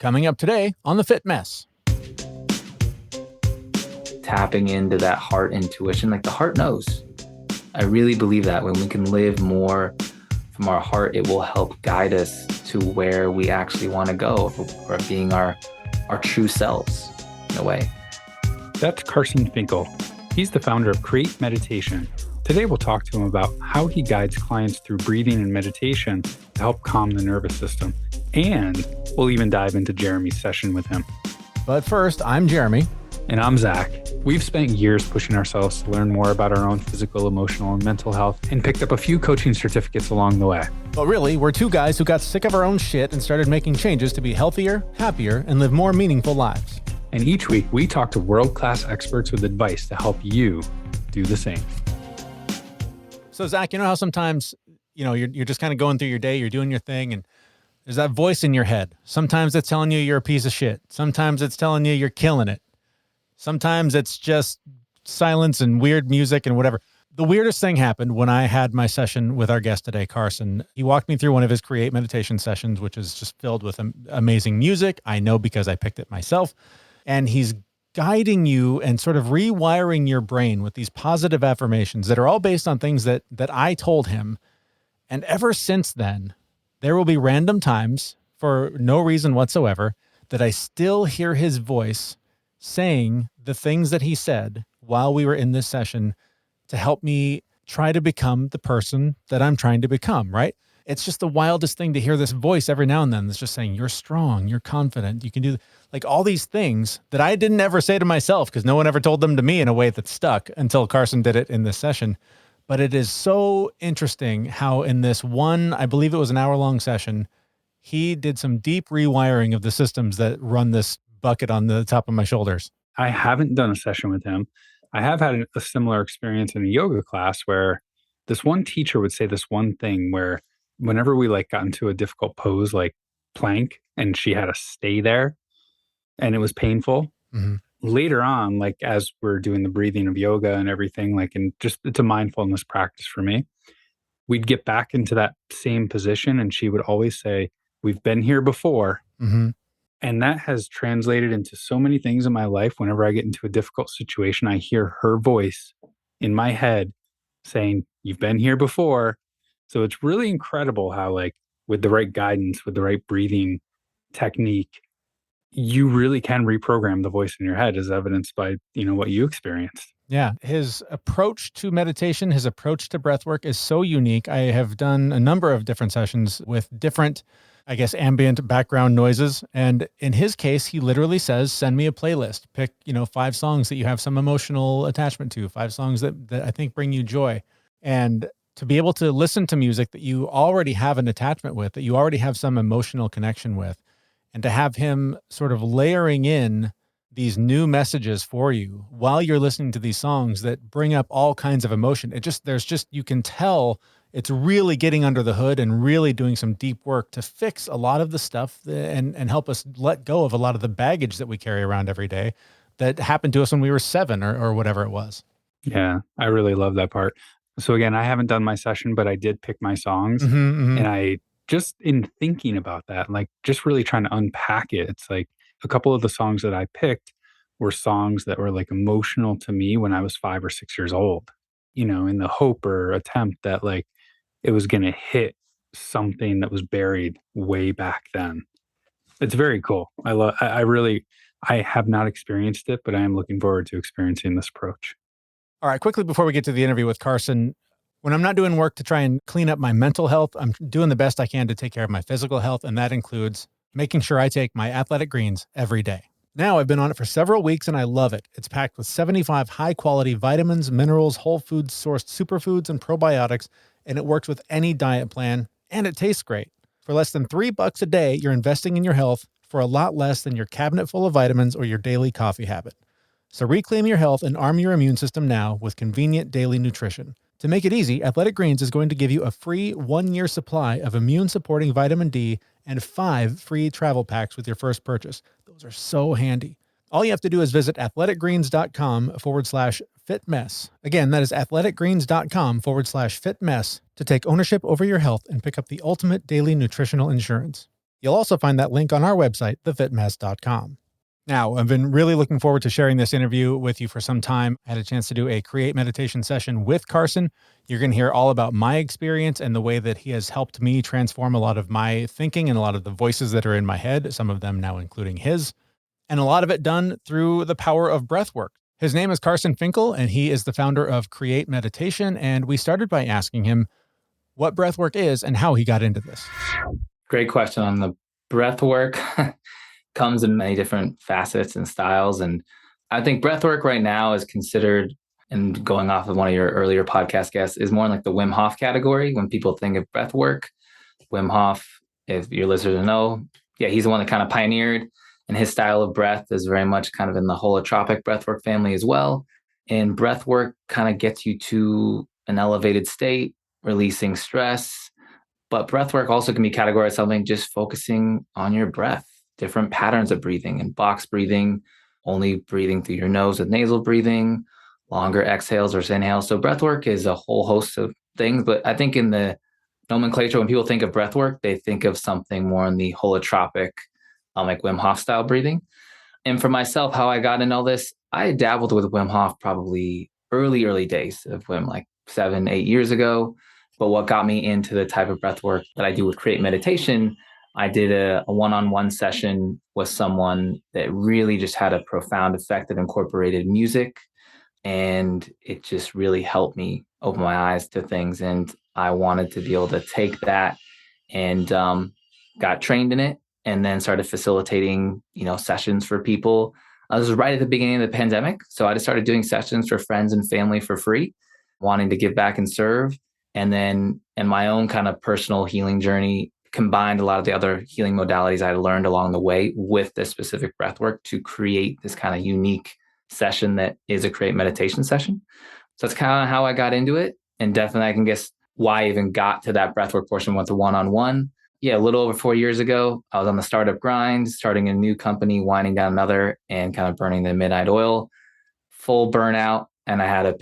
Coming up today on The Fit Mess. Tapping into that heart intuition, like the heart knows. I really believe that when we can live more from our heart, it will help guide us to where we actually want to go, or being our true selves in a way. That's Carson Finkle. He's the founder of Create Meditation. Today we'll talk to him about how he guides clients through breathing and meditation to help calm the nervous system. And we'll even dive into Jeremy's session with him. But first, I'm Jeremy. And I'm Zach. We've spent years pushing ourselves to learn more about our own physical, emotional, and mental health, and picked up a few coaching certificates along the way. But really, we're two guys who got sick of our own shit and started making changes to be healthier, happier, and live more meaningful lives. And each week, we talk to world-class experts with advice to help you do the same. So, Zach, you know how sometimes, you're just kind of going through your day, you're doing your thing, and there's that voice in your head. Sometimes it's telling you you're a piece of shit. Sometimes it's telling you you're killing it. Sometimes it's just silence and weird music and whatever. The weirdest thing happened when I had my session with our guest today, Carson. He walked me through one of his Create meditation sessions, which is just filled with amazing music. I know because I picked it myself. And he's guiding you and sort of rewiring your brain with these positive affirmations that are all based on things that I told him. And ever since then, there will be random times for no reason whatsoever that I still hear his voice saying the things that he said while we were in this session to help me try to become the person that I'm trying to become, right? It's just the wildest thing to hear this voice every now and then that's just saying, you're strong, you're confident, you can do like all these things that I didn't ever say to myself because no one ever told them to me in a way that stuck until Carson did it in this session. But it is so interesting how in this one, I believe it was an hour-long session, he did some deep rewiring of the systems that run this bucket on the top of my shoulders. I haven't done a session with him. I have had a similar experience in a yoga class where this one teacher would say this one thing where whenever we got into a difficult pose, like plank, and she had to stay there and it was painful. Mm-hmm. Later on, as we're doing the breathing of yoga and everything, and just it's a mindfulness practice for me, we'd get back into that same position. And she would always say, we've been here before. Mm-hmm. And that has translated into so many things in my life. Whenever I get into a difficult situation, I hear her voice in my head saying, you've been here before. So it's really incredible how with the right guidance, with the right breathing technique, you really can reprogram the voice in your head, as evidenced by, what you experienced. Yeah. His approach to meditation, his approach to breathwork is so unique. I have done a number of different sessions with different, ambient background noises. And in his case, he literally says, send me a playlist, pick, 5 songs that you have some emotional attachment to, 5 songs that I think bring you joy. And to be able to listen to music that you already have an attachment with, that you already have some emotional connection with, and to have him sort of layering in these new messages for you while you're listening to these songs that bring up all kinds of emotion. You can tell it's really getting under the hood and really doing some deep work to fix a lot of the stuff and help us let go of a lot of the baggage that we carry around every day that happened to us when we were 7 or whatever it was. Yeah, I really love that part. So again, I haven't done my session, but I did pick my songs. Mm-hmm, mm-hmm. And I just in thinking about that, just really trying to unpack it, it's a couple of the songs that I picked were songs that were emotional to me when I was 5 or 6 years old, in the hope or attempt that it was going to hit something that was buried way back then. It's very cool. I have not experienced it, but I am looking forward to experiencing this approach. All right, quickly before we get to the interview with Carson, when I'm not doing work to try and clean up my mental health, I'm doing the best I can to take care of my physical health, and that includes making sure I take my Athletic Greens every day. Now I've been on it for several weeks and I love it. It's packed with 75 high-quality vitamins, minerals, whole foods sourced superfoods, and probiotics, and it works with any diet plan, and it tastes great. For less than $3 a day, you're investing in your health for a lot less than your cabinet full of vitamins or your daily coffee habit. So reclaim your health and arm your immune system now with convenient daily nutrition. To make it easy, Athletic Greens is going to give you a free 1-year supply of immune-supporting vitamin D and 5 free travel packs with your first purchase. Those are so handy. All you have to do is visit athleticgreens.com/fitmess. Again, that is athleticgreens.com/fitmess to take ownership over your health and pick up the ultimate daily nutritional insurance. You'll also find that link on our website, thefitmess.com. Now, I've been really looking forward to sharing this interview with you for some time. I had a chance to do a Create meditation session with Carson. You're going to hear all about my experience and the way that he has helped me transform a lot of my thinking and a lot of the voices that are in my head, some of them now including his, and a lot of it done through the power of breathwork. His name is Carson Finkle, and he is the founder of Create Meditation. And we started by asking him what breathwork is and how he got into this. Great question on the breathwork. Comes in many different facets and styles. And I think breathwork right now is considered, and going off of one of your earlier podcast guests, is more in like the Wim Hof category. When people think of breathwork, Wim Hof, if your listeners know, he's the one that kind of pioneered, and his style of breath is very much kind of in the holotropic breathwork family as well. And breathwork kind of gets you to an elevated state, releasing stress. But breathwork also can be categorized as something just focusing on your breath, different patterns of breathing, and box breathing, only breathing through your nose with nasal breathing, longer exhales versus inhales. So breathwork is a whole host of things. But I think in the nomenclature, when people think of breathwork, they think of something more in the holotropic, like Wim Hof style breathing. And for myself, how I got into all this, I dabbled with Wim Hof probably early days of Wim, like 7-8 years ago. But what got me into the type of breath work that I do with Create Meditation, I did a one-on-one session with someone that really just had a profound effect that incorporated music. And it just really helped me open my eyes to things. And I wanted to be able to take that and got trained in it, and then started facilitating, sessions for people. I was right at the beginning of the pandemic. So I just started doing sessions for friends and family for free, wanting to give back and serve. And then in my own kind of personal healing journey, combined a lot of the other healing modalities I learned along the way with this specific breath work to create this kind of unique session that is a Create Meditation session. So that's kind of how I got into it. And definitely I can guess why I even got to that breathwork portion with the one-on-one. A little over 4 years ago, I was on the startup grind, starting a new company, winding down another, and kind of burning the midnight oil, full burnout. And I had a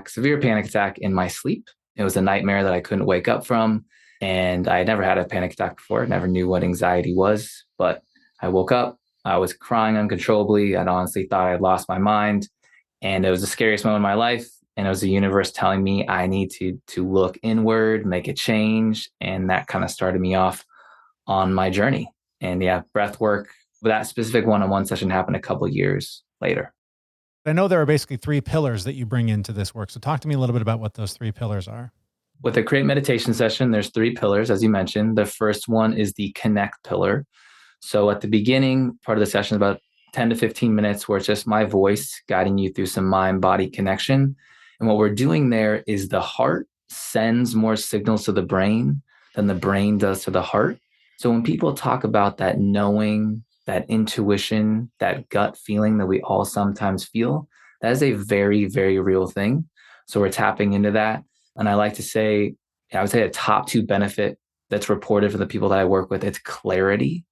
severe panic attack in my sleep. It was a nightmare that I couldn't wake up from. And I had never had a panic attack before. Never knew what anxiety was, but I woke up. I was crying uncontrollably. I'd honestly thought I'd lost my mind. And it was the scariest moment of my life. And it was the universe telling me I need to look inward, make a change. And that kind of started me off on my journey. And breath work, that specific one-on-one session happened a couple of years later. I know there are basically 3 pillars that you bring into this work. So talk to me a little bit about what those 3 pillars are. With a Create Meditation session, there's 3 pillars, as you mentioned. The first one is the connect pillar. So at the beginning, part of the session is about 10 to 15 minutes where it's just my voice guiding you through some mind-body connection. And what we're doing there is the heart sends more signals to the brain than the brain does to the heart. So when people talk about that knowing, that intuition, that gut feeling that we all sometimes feel, that is a very, very real thing. So we're tapping into that. And I like to say, I would say a top 2 benefit that's reported for the people that I work with, it's clarity.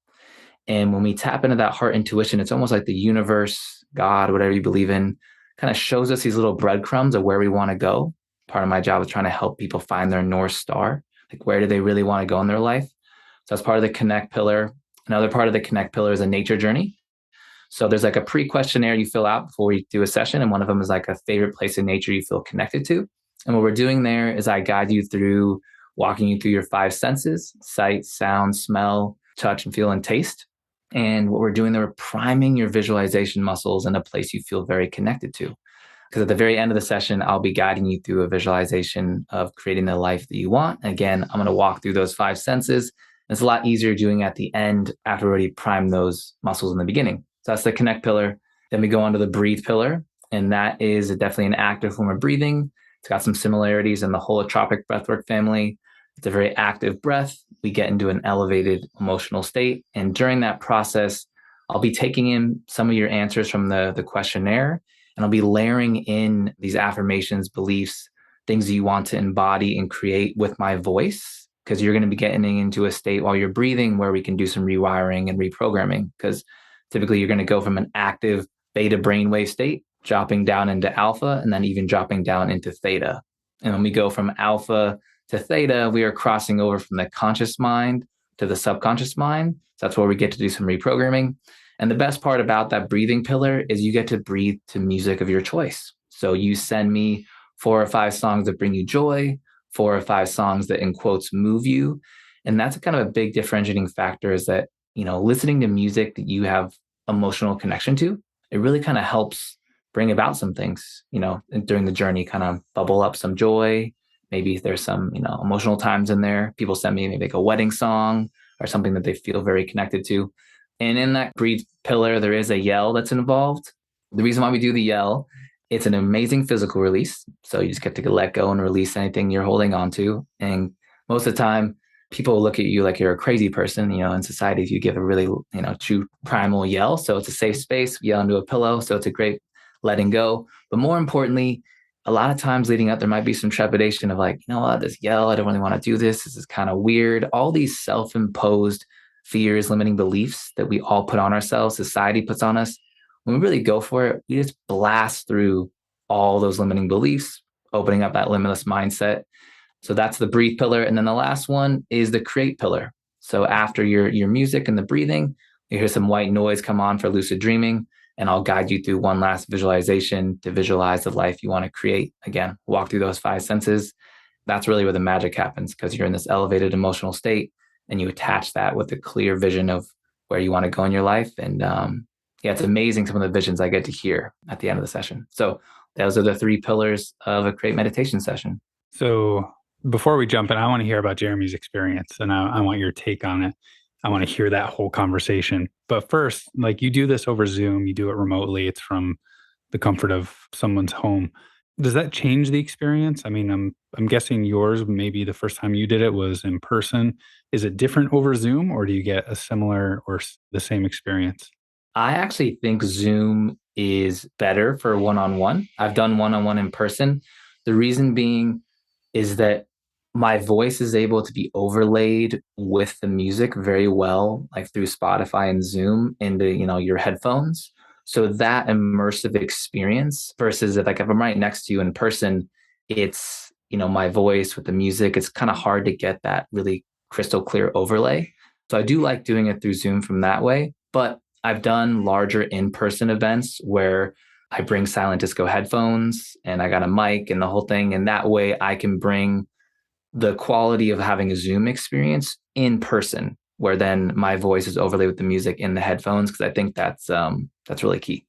And when we tap into that heart intuition, it's almost like the universe, God, whatever you believe in, kind of shows us these little breadcrumbs of where we want to go. Part of my job is trying to help people find their North Star. Like, where do they really want to go in their life? So that's part of the connect pillar. Another part of the connect pillar is a nature journey. So there's like a pre-questionnaire you fill out before we do a session. And one of them is like a favorite place in nature you feel connected to. And what we're doing there is I guide you through walking you through your 5 senses: sight, sound, smell, touch, and feel, and taste. And what we're doing there, we're priming your visualization muscles in a place you feel very connected to. Because at the very end of the session, I'll be guiding you through a visualization of creating the life that you want. And again, I'm going to walk through those 5 senses. It's a lot easier doing at the end after already primed those muscles in the beginning. So that's the connect pillar. Then we go on to the breathe pillar. And that is definitely an active form of breathing. It's got some similarities in the holotropic breathwork family. It's a very active breath. We get into an elevated emotional state. And during that process, I'll be taking in some of your answers from the questionnaire, and I'll be layering in these affirmations, beliefs, things that you want to embody and create with my voice, because you're going to be getting into a state while you're breathing where we can do some rewiring and reprogramming, because typically you're going to go from an active beta brainwave state, dropping down into alpha, and then even dropping down into theta. And when we go from alpha to theta, we are crossing over from the conscious mind to the subconscious mind. So that's where we get to do some reprogramming. And the best part about that breathing pillar is you get to breathe to music of your choice. So you send me 4 or 5 songs that bring you joy, 4 or 5 songs that in quotes move you. And that's kind of a big differentiating factor, is that, listening to music that you have emotional connection to, it really kind of helps bring about some things, during the journey, kind of bubble up some joy. Maybe there's some, emotional times in there. People send me maybe like a wedding song or something that they feel very connected to. And in that breathe pillar, there is a yell that's involved. The reason why we do the yell, it's an amazing physical release. So you just get to let go and release anything you're holding on to. And most of the time, people look at you like you're a crazy person, in society, if you give a really, true primal yell. So it's a safe space, yell into a pillow. So it's a great letting go. But more importantly, a lot of times leading up, there might be some trepidation of like, this yell, I don't really want to do this. This is kind of weird. All these self-imposed fears, limiting beliefs that we all put on ourselves, society puts on us. When we really go for it, we just blast through all those limiting beliefs, opening up that limitless mindset. So that's the breathe pillar. And then the last one is the create pillar. So after your music and the breathing, you hear some white noise come on for lucid dreaming, and I'll guide you through one last visualization to visualize the life you want to create. Again, walk through those 5 senses. That's really where the magic happens, because you're in this elevated emotional state and you attach that with a clear vision of where you want to go in your life. And it's amazing some of the visions I get to hear at the end of the session. So those are the 3 pillars of a create meditation session. So before we jump in, I want to hear about Jeremy's experience, and I want your take on it. I want to hear that whole conversation. But first, like, you do this over Zoom, you do it remotely. It's from the comfort of someone's home. Does that change the experience? I mean, I'm guessing yours, maybe the first time you did it was in person. Is it different over Zoom, or do you get a similar or the same experience? I actually think Zoom is better for one-on-one. I've done one-on-one in person. The reason being is that my voice is able to be overlaid with the music very well, like through Spotify and Zoom into, your headphones. So that immersive experience versus if I'm right next to you in person, it's, my voice with the music, it's kind of hard to get that really crystal clear overlay. So I do like doing it through Zoom from that way, but I've done larger in-person events where I bring silent disco headphones and I got a mic and the whole thing. And that way I can bring the quality of having a Zoom experience in person, where then my voice is overlaid with the music in the headphones. Cause I think that's really key.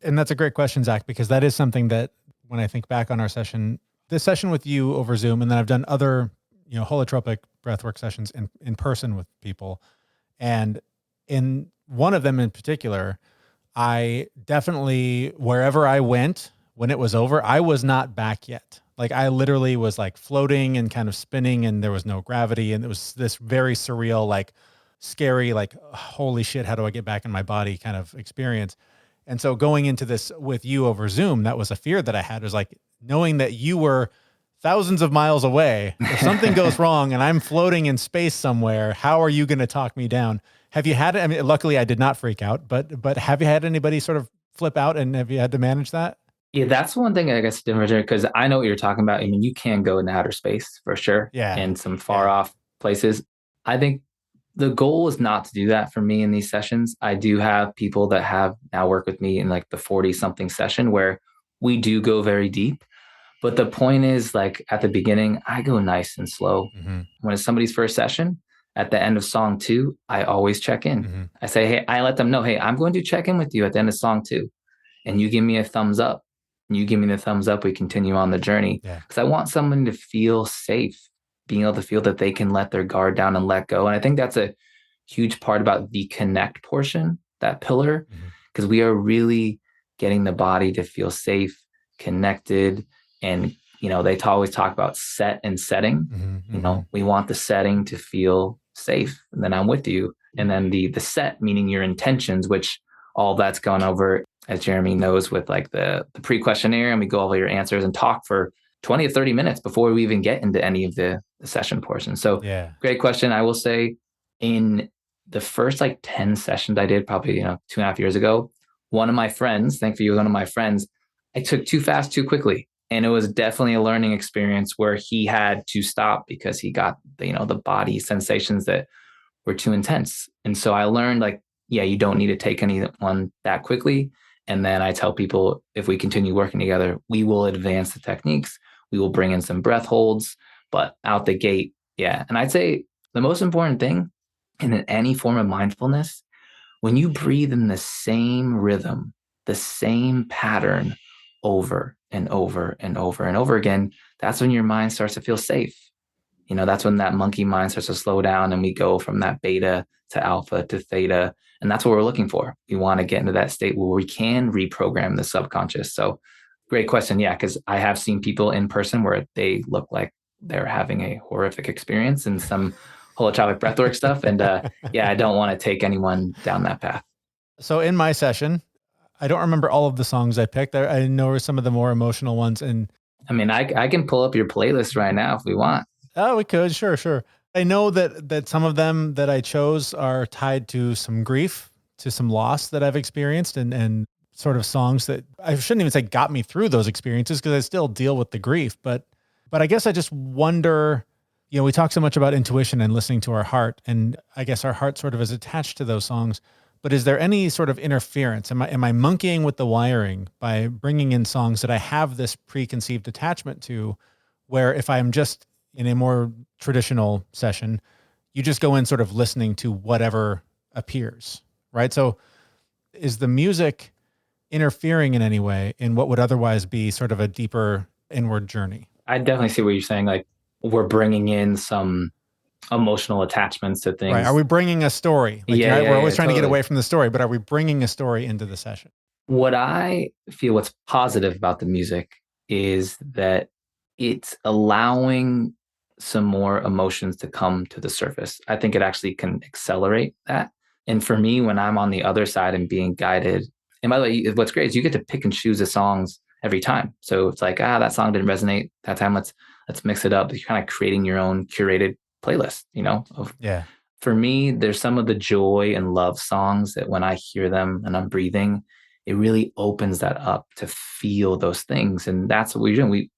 And that's a great question, Zach, because that is something that when I think back on our session, this session with you over Zoom, and then I've done other, holotropic breathwork sessions in person with people. And in one of them in particular, I definitely, wherever I went, when it was over, I was not back yet. Like I literally was like floating and kind of spinning, and there was no gravity. And it was this very surreal, like scary, like, holy shit, how do I get back in my body kind of experience. And so going into this with you over Zoom, that was a fear that I had, was like knowing that you were thousands of miles away. If something goes wrong and I'm floating in space somewhere, how are you going to talk me down? Have you had it? I mean, luckily I did not freak out, but have you had anybody sort of flip out, and have you had to manage that? Yeah, that's one thing I guess different, because I know what you're talking about. I mean, you can go into outer space for sure. Yeah. In some far off places. I think the goal is not to do that for me in these sessions. I do have people that have now worked with me in like the 40 something session where we do go very deep. But the point is, like at the beginning, I go nice and slow. Mm-hmm. When it's somebody's first session, at the end of song 2, I always check in. Mm-hmm. I say, hey, I let them know, hey, I'm going to check in with you at the end of song 2. And you give me a thumbs up. And you give me the thumbs up, we continue on the journey. Because I want someone to feel safe, being able to feel that they can let their guard down and let go. And I think that's a huge part about the connect portion, that pillar, because we are really getting the body to feel safe, connected. And, they always talk about set and setting. We want the setting to feel safe. And then I'm with you. And then the set, meaning your intentions, which all that's gone over, as Jeremy knows, with like the pre-questionnaire, and we go over your answers and talk for 20 to 30 minutes before we even get into any of the session portion. So great question. I will say in the first like 10 sessions I did probably, 2.5 years ago, one of my friends, thankfully you were one of my friends, I took too fast, too quickly. And it was definitely a learning experience where he had to stop because he got the body sensations that were too intense. And so I learned, like, yeah, you don't need to take anyone that quickly. And then I tell people, if we continue working together, we will advance the techniques. We will bring in some breath holds, but out the gate, yeah. And I'd say the most important thing in any form of mindfulness, when you breathe in the same rhythm, the same pattern over and over and over and over again, that's when your mind starts to feel safe. That's when that monkey mind starts to slow down and we go from that beta to alpha to theta. And that's what we're looking for. We want to get into that state where we can reprogram the subconscious. So great question. Yeah, because I have seen people in person where they look like they're having a horrific experience and some holotropic breathwork stuff. And yeah, I don't want to take anyone down that path. So in my session, I don't remember all of the songs I picked. I know some of the more emotional ones. And I mean, I can pull up your playlist right now if we want. oh, we could. Sure, sure. I know that some of them that I chose are tied to some grief, to some loss that I've experienced, and sort of songs that I shouldn't even say got me through those experiences because I still deal with the grief. But I guess I just wonder, we talk so much about intuition and listening to our heart, and I guess our heart sort of is attached to those songs. But is there any sort of interference? Am I monkeying with the wiring by bringing in songs that I have this preconceived attachment to, where if I'm just in a more traditional session, you just go in sort of listening to whatever appears, right? So is the music interfering in any way in what would otherwise be sort of a deeper inward journey? I definitely see what you're saying. Like, we're bringing in some emotional attachments to things. Right. Are we bringing a story? Like, Yeah, we're always trying to get totally away from the story, but are we bringing a story into the session? What I feel what's positive about the music is that it's allowing some more emotions to come to the surface. I think it actually can accelerate that. And for me, when I'm on the other side and being guided, and by the way, what's great is you get to pick and choose the songs every time. So it's like, that song didn't resonate that time. Let's mix it up. You're kind of creating your own curated playlist, Yeah. For me, there's some of the joy and love songs that when I hear them and I'm breathing, it really opens that up to feel those things. And that's what we're doing.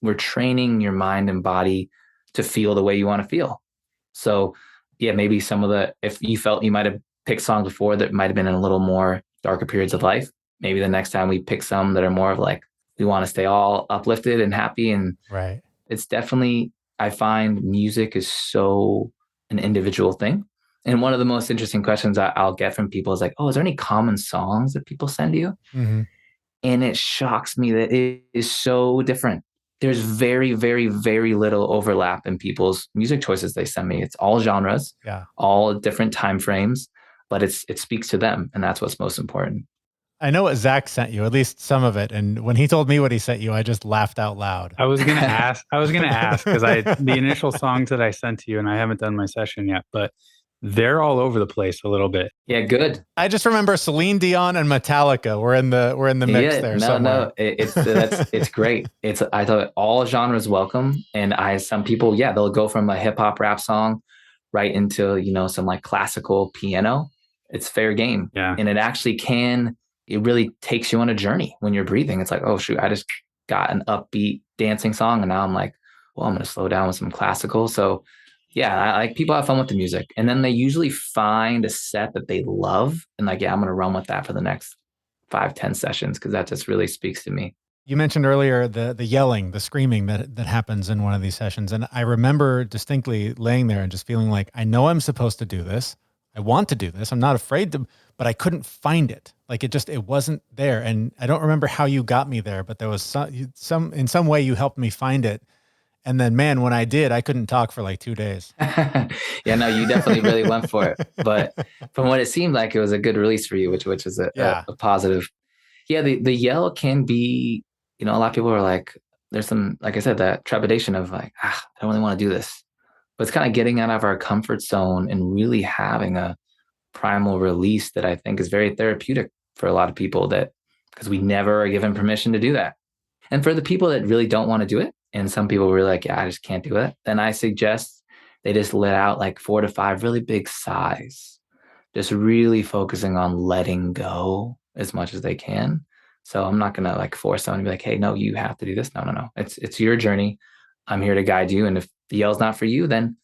We're training your mind and body to feel the way you want to feel. So yeah, maybe if you felt you might have picked songs before that might have been in a little more darker periods of life, maybe the next time we pick some that are more of like, we want to stay all uplifted and happy. And right. It's definitely, I find music is so an individual thing. And one of the most interesting questions I'll get from people is like, oh, is there any common songs that people send you? Mm-hmm. And it shocks me that it is so different. There's very, very, very little overlap in people's music choices they send me. It's all genres, all different time frames, but it speaks to them. And that's what's most important. I know what Zach sent you, at least some of it. And when he told me what he sent you, I just laughed out loud. I was going to ask because the initial songs that I sent to you, and I haven't done my session yet, but they're all over the place a little bit. Yeah, good. I just remember Celine Dion and Metallica were in the mix there somewhere. No, it's great. I thought all genres welcome, and some people, they'll go from a hip hop rap song right into some like classical piano. It's fair game, and it really takes you on a journey when you're breathing. It's like, oh shoot, I just got an upbeat dancing song, and now I'm like, well, I'm going to slow down with some classical. So yeah, I like people have fun with the music, and then they usually find a set that they love, and like, I'm going to run with that for the next 5-10 sessions because that just really speaks to me. You mentioned earlier the yelling, the screaming that happens in one of these sessions, and I remember distinctly laying there and just feeling like, I know I'm supposed to do this. I want to do this. I'm not afraid to, but I couldn't find it. Like it wasn't there, and I don't remember how you got me there, but there was in some way you helped me find it. And then, man, when I did, I couldn't talk for like 2 days. Yeah, no, you definitely really went for it. But from what it seemed like, it was a good release for you, which is a positive. Yeah, the yell can be, a lot of people are like, there's some, like I said, that trepidation of like, I don't really want to do this. But it's kind of getting out of our comfort zone and really having a primal release that I think is very therapeutic for a lot of people, because we never are given permission to do that. And for the people that really don't want to do it, and some people were like, I just can't do it, then I suggest they just let out like 4 to 5 really big sighs, just really focusing on letting go as much as they can. So I'm not gonna like force someone to be like, hey, no, you have to do this. No, no, no. It's your journey. I'm here to guide you. And if the yell's not for you, then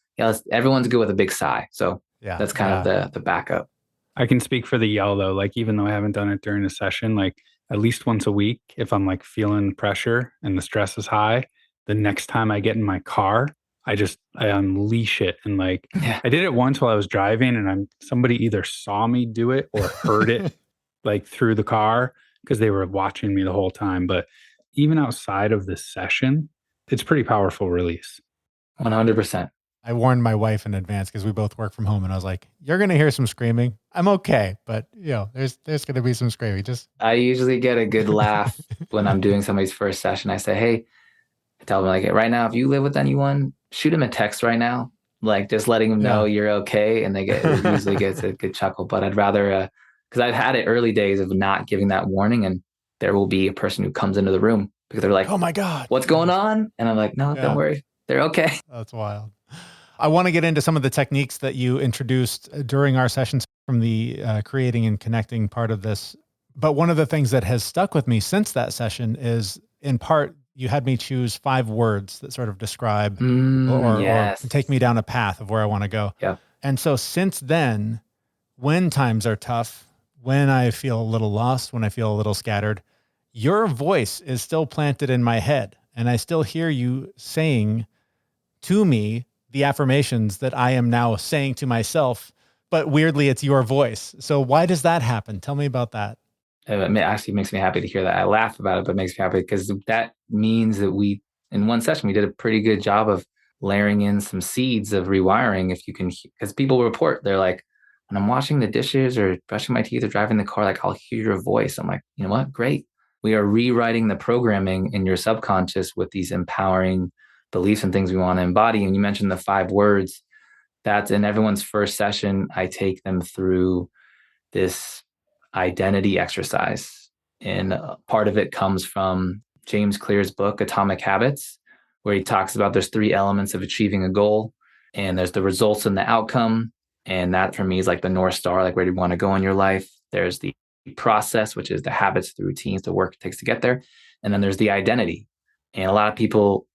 everyone's good with a big sigh. So Yeah. that's kind of the backup. I can speak for the yell though. Like, even though I haven't done it during a session, like at least once a week, if I'm like feeling pressure and the stress is high, the next time I get in my car, I unleash it. And like, Yeah. I did it once while I was driving, and somebody either saw me do it or heard it like through the car because they were watching me the whole time. But even outside of this session, it's pretty powerful release. 100%. I warned my wife in advance because we both work from home, and I was like, "You're going to hear some screaming. I'm okay, but there's going to be some screaming." Just I usually get a good laugh when I'm doing somebody's first session. I say, hey, I tell them like, right now, if you live with anyone, shoot them a text right now, like just letting them know you're okay, and it usually gets a good chuckle. But I'd rather, because I've had it early days of not giving that warning, and there will be a person who comes into the room because they're like, oh my God, what's going on? And I'm like, no, don't worry, they're okay. That's wild. I want to get into some of the techniques that you introduced during our sessions from the creating and connecting part of this. But one of the things that has stuck with me since that session is, in part, you had me choose 5 words that sort of describe or take me down a path of where I want to go. Yeah. And so since then, when times are tough, when I feel a little lost, when I feel a little scattered, your voice is still planted in my head. And I still hear you saying to me the affirmations that I am now saying to myself, but weirdly, it's your voice. So why does that happen? Tell me about that. It actually makes me happy to hear that. I laugh about it, but it makes me happy because that means that in one session, we did a pretty good job of layering in some seeds of rewiring. If you can, because people report, they're like, when I'm washing the dishes or brushing my teeth or driving the car, like I'll hear your voice. I'm like, you know what? Great. We are rewriting the programming in your subconscious with these empowering beliefs and things we want to embody. And you mentioned the 5 words. That's in everyone's first session. I take them through this identity exercise. And part of it comes from James Clear's book, Atomic Habits, where he talks about there's 3 elements of achieving a goal. And there's the results and the outcome. And that for me is like the North Star, like where do you want to go in your life? There's the process, which is the habits, the routines, the work it takes to get there. And then there's the identity. And a lot of people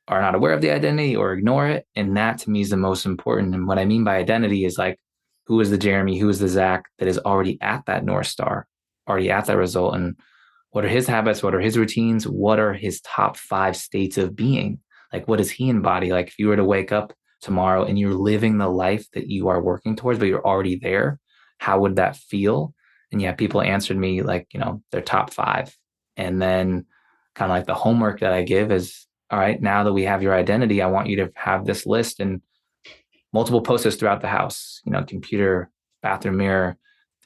are not aware of the identity or ignore it. And that to me is the most important. And what I mean by identity is like, who is the Jeremy, who is the Zach that is already at that North Star, already at that result? And what are his habits? What are his routines? What are his top 5 states of being? Like, what does he embody? Like, if you were to wake up tomorrow and you're living the life that you are working towards, but you're already there, how would that feel? And yeah, people answered me like, their top 5. And then kind of like the homework that I give is, all right, now that we have your identity, I want you to have this list and multiple posters throughout the house, computer, bathroom mirror,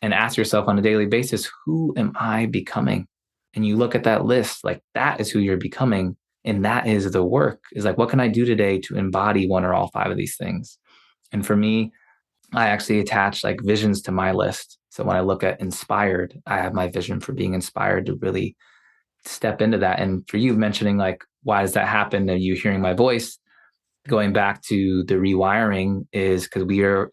and ask yourself on a daily basis, who am I becoming? And you look at that list, like that is who you're becoming. And that is the work, is like, what can I do today to embody 1 or all 5 of these things? And for me, I actually attach like visions to my list. So when I look at inspired, I have my vision for being inspired to really step into that. And for you mentioning like, why does that happen? And you hearing my voice, going back to the rewiring is because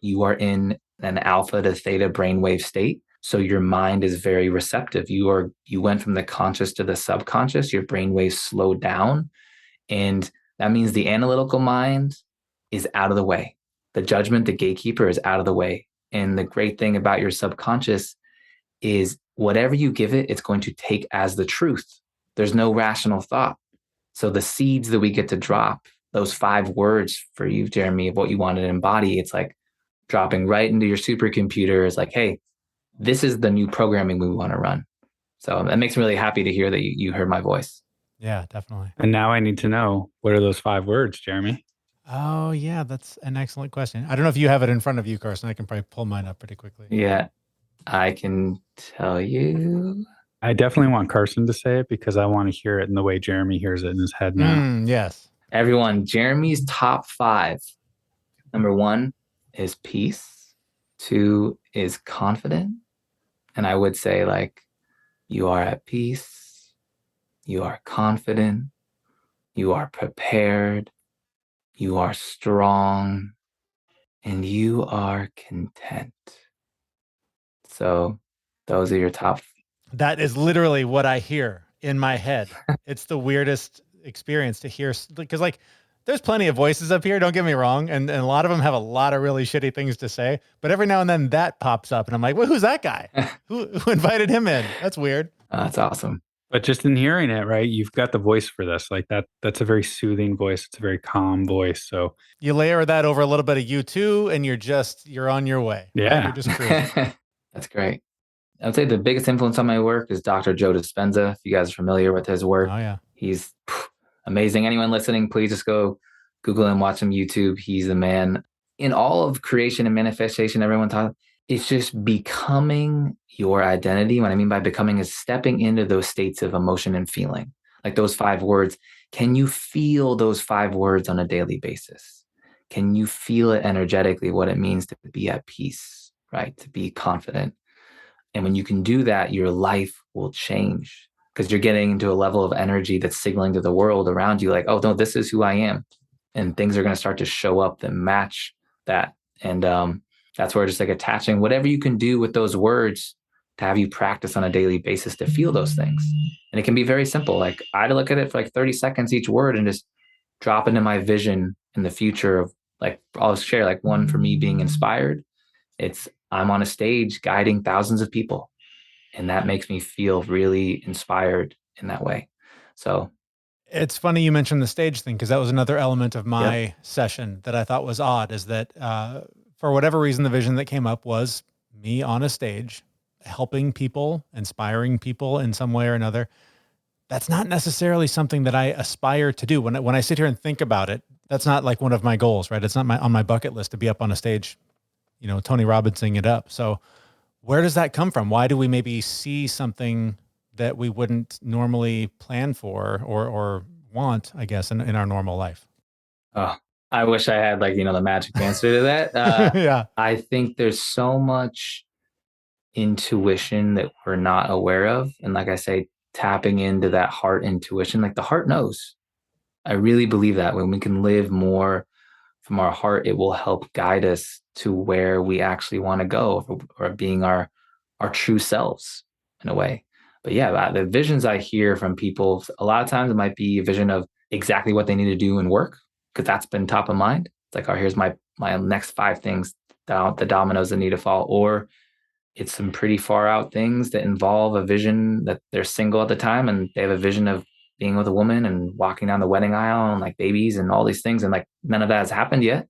you are in an alpha to theta brainwave state. So your mind is very receptive. You went from the conscious to the subconscious, your brainwaves slowed down. And that means the analytical mind is out of the way. The judgment, the gatekeeper is out of the way. And the great thing about your subconscious is whatever you give it, it's going to take as the truth. There's no rational thought. So the seeds that we get to drop, those 5 words for you, Jeremy, of what you want to embody, it's like dropping right into your supercomputer. It's like, hey, this is the new programming we want to run. So that makes me really happy to hear that you heard my voice. Yeah, definitely. And now I need to know, what are those 5 words, Jeremy? Oh, yeah, that's an excellent question. I don't know if you have it in front of you, Carson. I can probably pull mine up pretty quickly. Yeah, I can tell you. I definitely want Carson to say it because I want to hear it in the way Jeremy hears it in his head now. Yes. Everyone, Jeremy's top 5. Number 1 is peace. 2 is confident. And I would say like, you are at peace. You are confident. You are prepared. You are strong. And you are content. So those are your top That is literally what I hear in my head. It's the weirdest experience to hear because like there's plenty of voices up here, don't get me wrong, and a lot of them have a lot of really shitty things to say, but every now and then that pops up and I'm like, well, who's that guy? Who invited him in? That's weird. That's awesome. But just in hearing it, right, you've got the voice for this. Like that's a very soothing voice. It's a very calm voice. So You layer that over a little bit of U2 and you're on your way, right? yeah. You're just cruising. That's great. I would say the biggest influence on my work is Dr. Joe Dispenza. If you guys are familiar with his work, Oh yeah. he's amazing. Anyone listening, please just go Google him, watch him YouTube. He's the man. In all of creation and manifestation, everyone talks, it's just becoming your identity. What I mean by becoming is stepping into those states of emotion and feeling, like those 5 words. Can you feel those 5 words on a daily basis? Can you feel it energetically, what it means to be at peace, right? To be confident. And when you can do that, your life will change because you're getting into a level of energy that's signaling to the world around you, like, oh, no, this is who I am. And things are going to start to show up that match that. And that's where just like attaching whatever you can do with those words to have you practice on a daily basis to feel those things. And it can be very simple. Like I look at it for like 30 seconds each word and just drop into my vision in the future of like, I'll share like one for me being inspired. It's I'm on a stage guiding thousands of people. And that makes me feel really inspired in that way. So It's funny you mentioned the stage thing because that was another element of my Yep. session that I thought was odd is that for whatever reason, the vision that came up was me on a stage helping people, inspiring people in some way or another. That's not necessarily something that I aspire to do. When I sit here and think about it, that's not like one of my goals, right? It's not on my bucket list to be up on a stage, Tony Robbins-ing it up. So where does that come from? Why do we maybe see something that we wouldn't normally plan for or want, I guess, in our normal life? Oh, I wish I had like, the magic answer to that. Yeah. I think there's so much intuition that we're not aware of. And like I say, tapping into that heart intuition, like the heart knows. I really believe that when we can live more from our heart, it will help guide us to where we actually want to go or being our true selves in a way. But yeah, the visions I hear from people, a lot of times it might be a vision of exactly what they need to do in work, because that's been top of mind. It's like, oh, here's my next 5 things, the dominoes that need to fall. Or it's some pretty far out things that involve a vision that they're single at the time and they have a vision of being with a woman and walking down the wedding aisle and like babies and all these things. And like none of that has happened yet.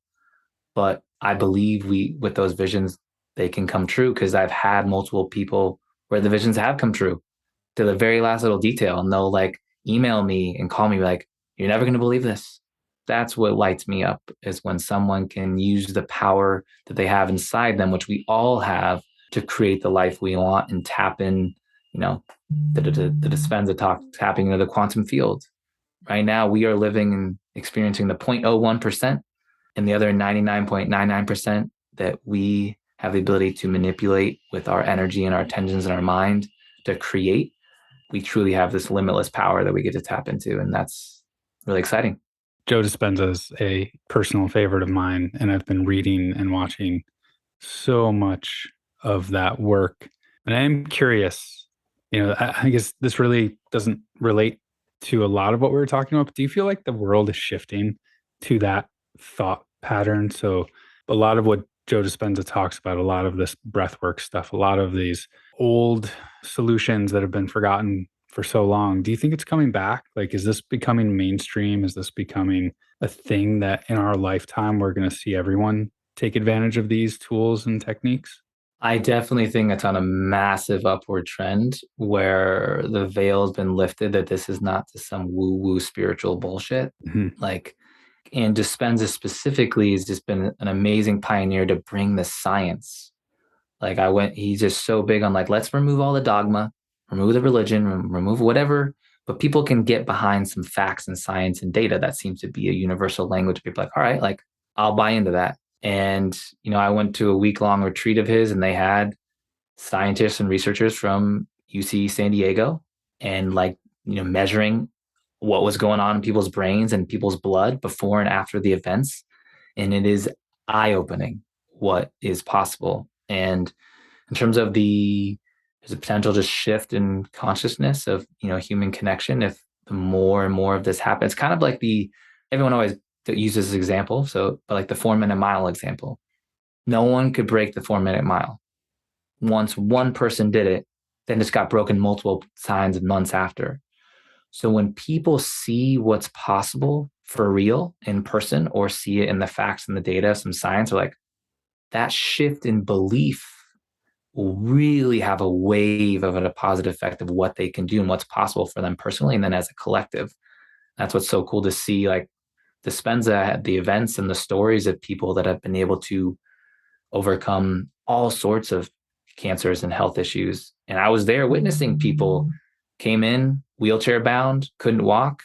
But I believe with those visions, they can come true because I've had multiple people where the visions have come true to the very last little detail. And they'll like email me and call me like, you're never going to believe this. That's what lights me up is when someone can use the power that they have inside them, which we all have, to create the life we want and tap in, the Dispenza talk, tapping into the quantum field. Right now, we are living and experiencing the 0.01% and the other 99.99% that we have the ability to manipulate with our energy and our intentions and our mind to create. We truly have this limitless power that we get to tap into. And that's really exciting. Joe Dispenza is a personal favorite of mine. And I've been reading and watching so much of that work. And I am curious, I guess this really doesn't relate to a lot of what we were talking about, but do you feel like the world is shifting to that thought pattern? So a lot of what Joe Dispenza talks about, a lot of this breathwork stuff, a lot of these old solutions that have been forgotten for so long, do you think it's coming back? Like, is this becoming mainstream? Is this becoming a thing that in our lifetime, we're going to see everyone take advantage of these tools and techniques? I definitely think it's on a massive upward trend where the veil's been lifted that this is not just some woo-woo spiritual bullshit. Mhm. Like, and Dispenza specifically has just been an amazing pioneer to bring the science. Like he's just so big on like, let's remove all the dogma, remove the religion, remove whatever, but people can get behind some facts and science and data. That seems to be a universal language. People are like, all right, like I'll buy into that. And, I went to a week-long retreat of his and they had scientists and researchers from UC San Diego and like, measuring what was going on in people's brains and people's blood before and after the events. And it is eye-opening what is possible. And in terms of the there's a potential to shift in consciousness of, human connection if the more and more of this happens. Kind of like everyone always uses this example. So, but like the 4-minute mile example, no one could break the 4-minute mile. Once one person did it, then it's got broken multiple times and months after. So when people see what's possible for real in person or see it in the facts and the data, some science, are like, that shift in belief will really have a wave of a positive effect of what they can do and what's possible for them personally. And then as a collective, that's what's so cool to see. Like Dispenza, the events and the stories of people that have been able to overcome all sorts of cancers and health issues. And I was there witnessing people came in wheelchair bound, couldn't walk.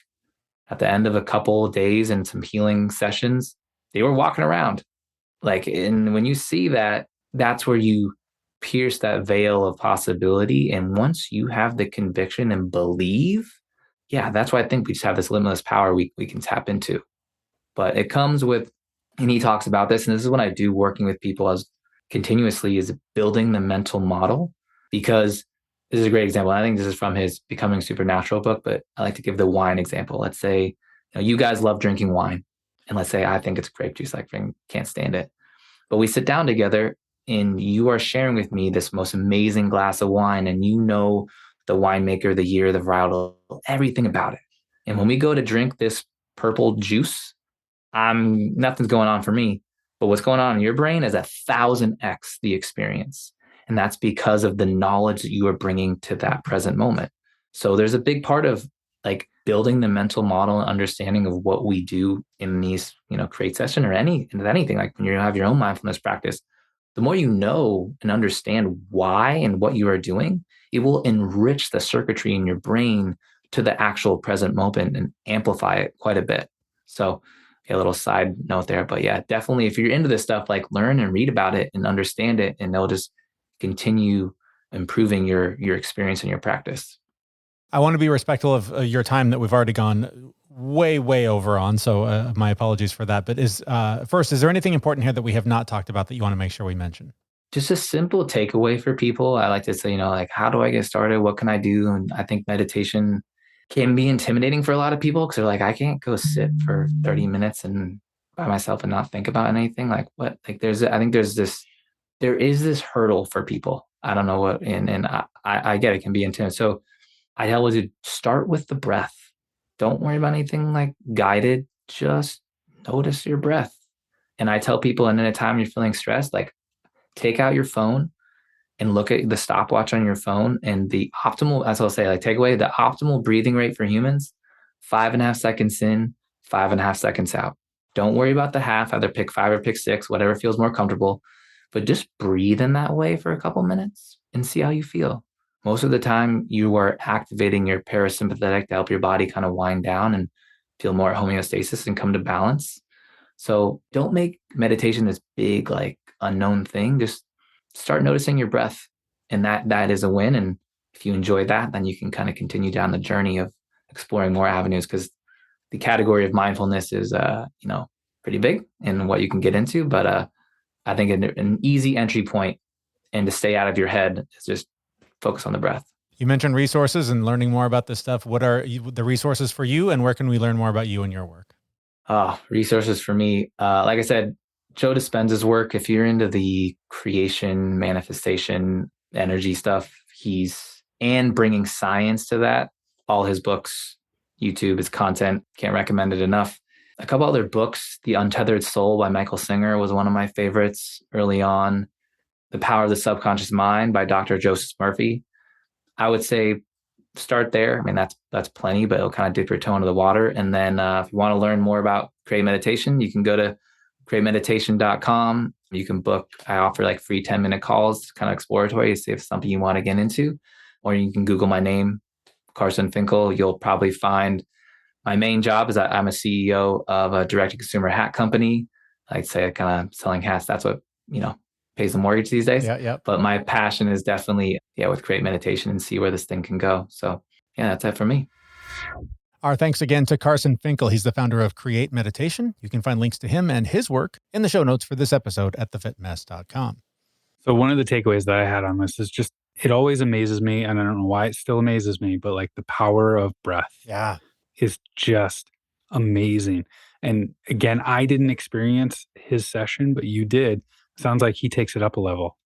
At the end of a couple of days and some healing sessions, they were walking around. And when you see that, that's where you pierce that veil of possibility. And once you have the conviction and believe, that's why I think we just have this limitless power we can tap into. But it comes with, and he talks about this, and this is what I do working with people as continuously, is building the mental model, because this is a great example. I think this is from his Becoming Supernatural book, but I like to give the wine example. Let's say, you guys love drinking wine, and let's say I think it's grape juice, can't stand it. But we sit down together and you are sharing with me this most amazing glass of wine, and the winemaker, the year, the varietal, everything about it. And when we go to drink this purple juice, nothing's going on for me, but what's going on in your brain is 1,000x the experience. And that's because of the knowledge that you are bringing to that present moment. So there's a big part of building the mental model and understanding of what we do in these, create session or anything, like when you have your own mindfulness practice, the more you know and understand why and what you are doing, it will enrich the circuitry in your brain to the actual present moment and amplify it quite a bit. So a little side note there, but definitely if you're into this stuff, learn and read about it and understand it, and they'll just continue improving your experience and your practice. I want to be respectful of your time that we've already gone way over on. So my apologies for that. But is there anything important here that we have not talked about that you want to make sure we mention? Just a simple takeaway for people. I like to say, how do I get started? What can I do? And I think meditation can be intimidating for a lot of people because they're like, I can't go sit for 30 minutes and by myself and not think about anything. What? There is this hurdle for people. I don't know what, and I get it can be intense. So I tell you to start with the breath. Don't worry about anything guided. Just notice your breath. And I tell people, and in a time you're feeling stressed, take out your phone and look at the stopwatch on your phone, and the optimal, as I'll say, take away the optimal breathing rate for humans, 5.5 seconds in, 5.5 seconds out. Don't worry about the half, either pick 5 or pick 6, whatever feels more comfortable, but just breathe in that way for a couple minutes and see how you feel. Most of the time you are activating your parasympathetic to help your body kind of wind down and feel more homeostasis and come to balance. So don't make meditation this big, unknown thing. Just start noticing your breath, and that is a win. And if you enjoy that, then you can kind of continue down the journey of exploring more avenues, because the category of mindfulness is, pretty big in what you can get into. But I think an easy entry point, and to stay out of your head, is just focus on the breath. You mentioned resources and learning more about this stuff. What are the resources for you, and where can we learn more about you and your work? Resources for me. Like I said, Joe Dispenza's work, if you're into the creation, manifestation, energy stuff, and bringing science to that, all his books, YouTube, his content, can't recommend it enough. A couple other books, The Untethered Soul by Michael Singer was one of my favorites early on. The Power of the Subconscious Mind by Dr. Joseph Murphy. I would say start there. I mean, that's plenty, but it'll kind of dip your toe into the water. And then if you want to learn more about Create Meditation, you can go to createmeditation.com. You can book, I offer free 10-minute calls, kind of exploratory, to see if it's something you want to get into. Or you can Google my name, Carson Finkle. You'll probably find my main job is I'm a CEO of a direct-to-consumer hat company. I'd say kind of selling hats. That's what, pays the mortgage these days. Yeah. But my passion is definitely, with Create Meditation, and see where this thing can go. So that's it for me. Our thanks again to Carson Finkle. He's the founder of Create Meditation. You can find links to him and his work in the show notes for this episode at thefitmess.com. So one of the takeaways that I had on this is just It always amazes me, and I don't know why it still amazes me, but like the power of breath Yeah. is just amazing. And again, I didn't experience his session, but you did. Sounds like he takes it up a level.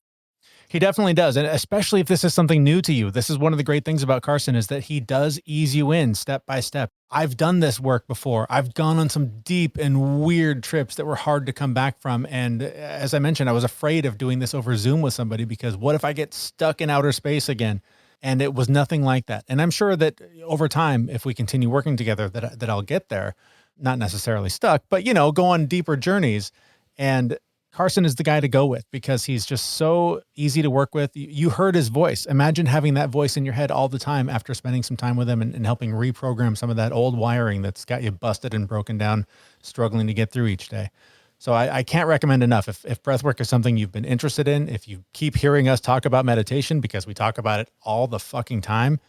He definitely does. And especially if this is something new to you. This is one of the great things about Carson is that he does ease you in step by step. I've done this work before. I've gone on some deep and weird trips that were hard to come back from. And as I mentioned, I was afraid of doing this over Zoom with somebody because what if I get stuck in outer space again? And it was nothing like that. And I'm sure that over time, if we continue working together, that I'll get there, not necessarily stuck, but, you know, go on deeper journeys. And Carson is the guy to go with because he's just so easy to work with. You heard his voice. Imagine having that voice in your head all the time after spending some time with him and helping reprogram some of that old wiring that's got you busted and broken down, struggling to get through each day. So I can't recommend enough. If breathwork is something you've been interested in, if you keep hearing us talk about meditation, because we talk about it all the fucking time,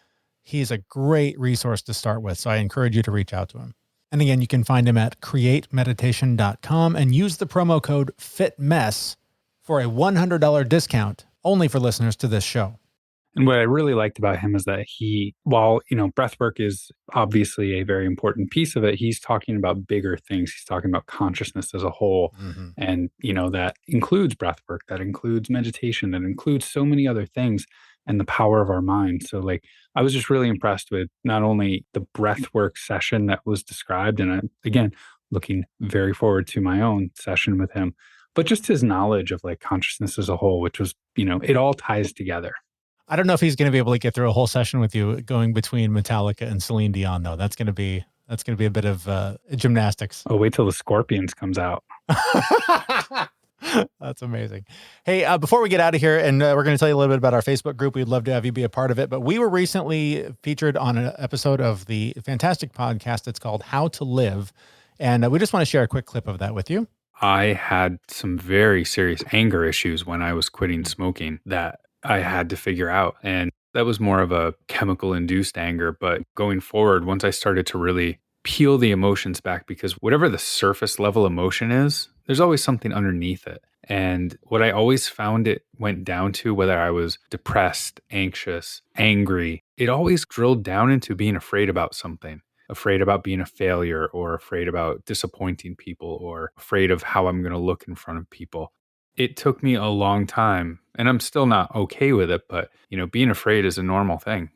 he's a great resource to start with. So I encourage you to reach out to him. And again, you can find him at createmeditation.com and use the promo code FITMESS for a $100 discount only for listeners to this show. And what I really liked about him is that while, breathwork is obviously a very important piece of it, he's talking about bigger things. He's talking about consciousness as a whole. Mm-hmm. And, that includes breathwork, that includes meditation, that includes so many other things and the power of our mind. So I was just really impressed with not only the breathwork session that was described, and again, looking very forward to my own session with him, but just his knowledge of consciousness as a whole, which was, it all ties together. I don't know if he's going to be able to get through a whole session with you going between Metallica and Celine Dion, though. That's going to be a bit of gymnastics. Oh, wait till the Scorpions comes out. That's amazing. Hey, before we get out of here, and we're going to tell you a little bit about our Facebook group. We'd love to have you be a part of it. But we were recently featured on an episode of the fantastic podcast that's called How to Live. And we just want to share a quick clip of that with you. I had some very serious anger issues when I was quitting smoking that I had to figure out. And that was more of a chemical induced anger. But going forward, once I started to really peel the emotions back, because whatever the surface level emotion is, there's always something underneath it. And what I always found it went down to, whether I was depressed, anxious, angry, it always drilled down into being afraid about something, afraid about being a failure, or afraid about disappointing people, or afraid of how I'm going to look in front of people. It took me a long time, and I'm still not okay with it, but being afraid is a normal thing.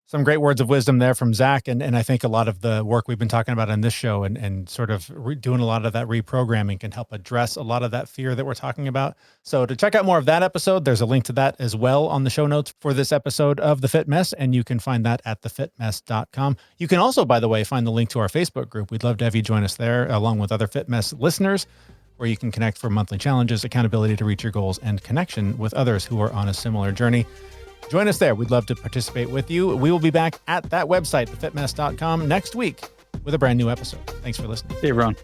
Some great words of wisdom there from Zach. And I think a lot of the work we've been talking about on this show and sort of doing a lot of that reprogramming can help address a lot of that fear that we're talking about. So to check out more of that episode, there's a link to that as well on the show notes for this episode of The Fit Mess. And you can find that at thefitmess.com. You can also, by the way, find the link to our Facebook group. We'd love to have you join us there along with other Fit Mess listeners, where you can connect for monthly challenges, accountability to reach your goals, and connection with others who are on a similar journey. Join us there. We'd love to participate with you. We will be back at that website, thefitmess.com, next week with a brand new episode. Thanks for listening. Hey, everyone.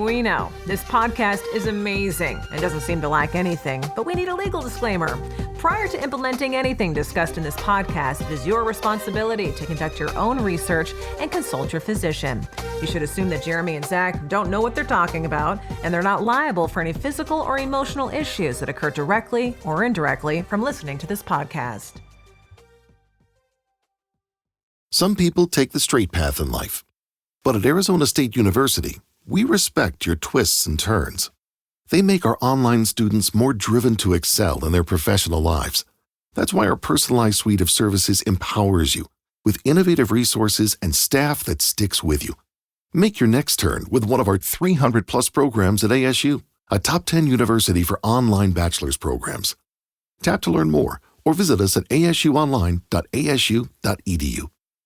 We know this podcast is amazing and doesn't seem to lack anything, but we need a legal disclaimer. Prior to implementing anything discussed in this podcast, it is your responsibility to conduct your own research and consult your physician. You should assume that Jeremy and Zach don't know what they're talking about, and they're not liable for any physical or emotional issues that occur directly or indirectly from listening to this podcast. Some people take the straight path in life, but at Arizona State University, we respect your twists and turns. They make our online students more driven to excel in their professional lives. That's why our personalized suite of services empowers you with innovative resources and staff that sticks with you. Make your next turn with one of our 300-plus programs at ASU, a top 10 university for online bachelor's programs. Tap to learn more or visit us at asuonline.asu.edu.